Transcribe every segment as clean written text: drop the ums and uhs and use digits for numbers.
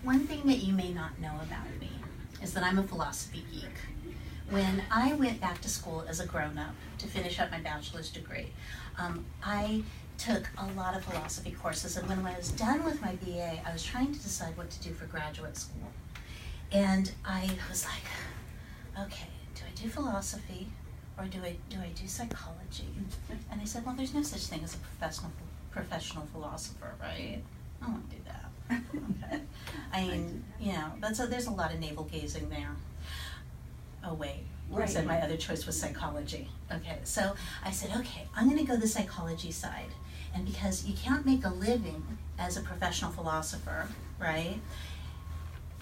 One thing that you may not know about me is that I'm a philosophy geek. When I went back to school as a grown-up to finish up my bachelor's degree, I took a lot of philosophy courses, and when I was done with my BA, I was trying to decide what to do for graduate school. And I was like, okay, do I do philosophy or do I do psychology? And I said, well, there's no such thing as a professional philosopher, right? I won't do that. Okay. I mean, you know, there's a lot of navel gazing there. Oh wait, right. I said my other choice was psychology. Okay, so I said, okay, I'm going to go the psychology side. And because you can't make a living as a professional philosopher, right?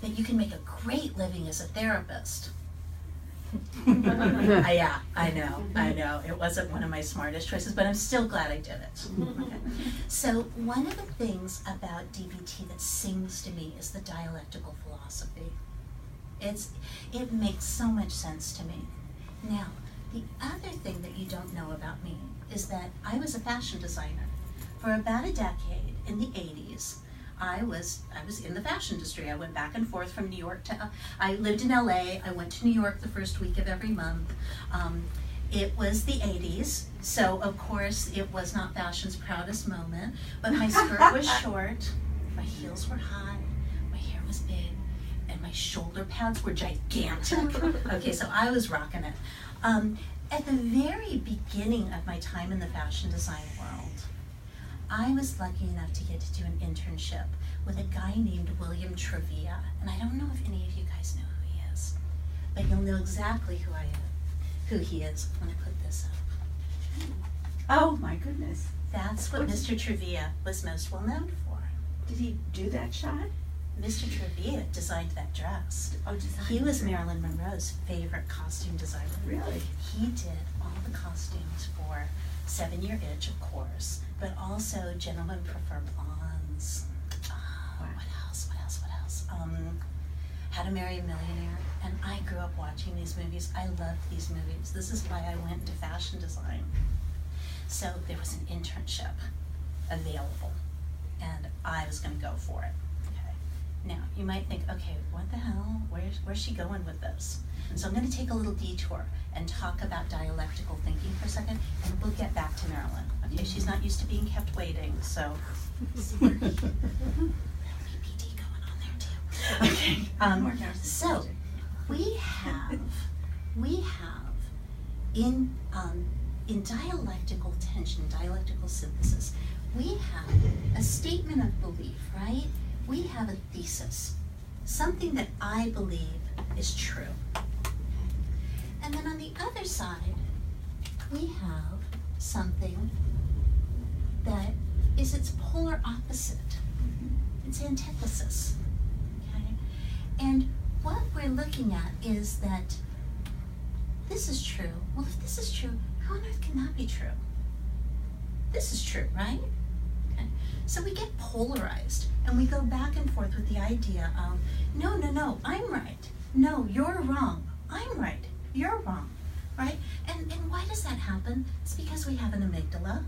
But you can make a great living as a therapist. Yeah, I know. It wasn't one of my smartest choices, but I'm still glad I did it. Okay. So one of the things about DBT that sings to me is the dialectical philosophy. It makes so much sense to me. Now, the other thing that you don't know about me is that I was a fashion designer. For about a decade in the 80s, I was in the fashion industry. I went back and forth from New York to, I lived in LA, I went to New York the first week of every month. It was the 80s, so of course it was not fashion's proudest moment, but my skirt was short, my heels were high, my hair was big, and my shoulder pads were gigantic. Okay, so I was rocking it. At the very beginning of my time in the fashion design world, I was lucky enough to get to do an internship with a guy named William Trevia, and I don't know if any of you guys know who he is, but you'll know exactly who he is when I put this up. Oh my goodness. That's what Mr. Trevia was most well known for. Did he do that shot? Mr. Trevia designed that dress. Oh, he was Marilyn Monroe's favorite costume designer. Really? He did all the costumes for 7 Year Itch, of course, but also Gentlemen Prefer Blondes. What else? How to Marry a Millionaire. And I grew up watching these movies. I loved these movies. This is why I went into fashion design. So there was an internship available, and I was going to go for it. Okay. Now, you might think, okay, what the hell? Where's she going with this? And so I'm going to take a little detour and talk about dialectical thinking for a second, and we'll get back to Marilyn. Okay, she's not used to being kept waiting, so BPD going on there too. Okay, so we have in dialectical tension, dialectical synthesis, we have a statement of belief, right? We have a thesis, something that I believe is true. And then on the other side, we have something that is its polar opposite. It's antithesis. Okay? And what we're looking at is that this is true. Well, if this is true, how on earth can that be true? This is true, right? Okay. So we get polarized, and we go back and forth with the idea of, no, I'm right. No, you're wrong. I'm right. You're wrong, right? And why does that happen? It's because we have an amygdala,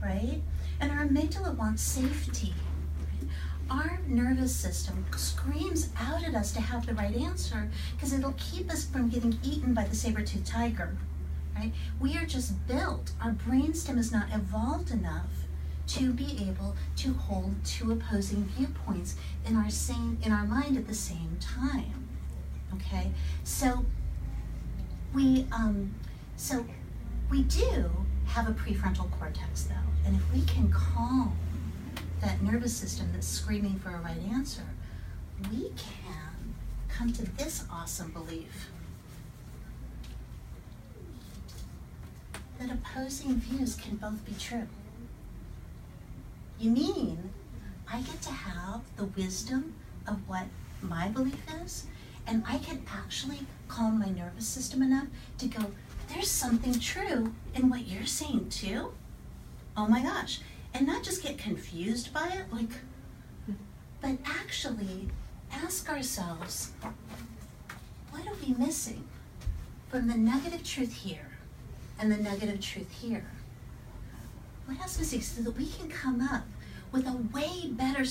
right? And our amygdala wants safety. Right? Our nervous system screams out at us to have the right answer because it'll keep us from getting eaten by the saber-toothed tiger, right? We are just built. Our brainstem is not evolved enough to be able to hold two opposing viewpoints in our mind at the same time. Okay, so we do have a prefrontal cortex, though, and if we can calm that nervous system that's screaming for a right answer, we can come to this awesome belief that opposing views can both be true. You mean I get to have the wisdom of what my belief is, and I can actually calm my nervous system enough to go, there's something true in what you're saying too? Oh my gosh. And not just get confused by it, but actually ask ourselves, what are we missing from the negative truth here and the negative truth here? What else is missing so that we can come up with a way better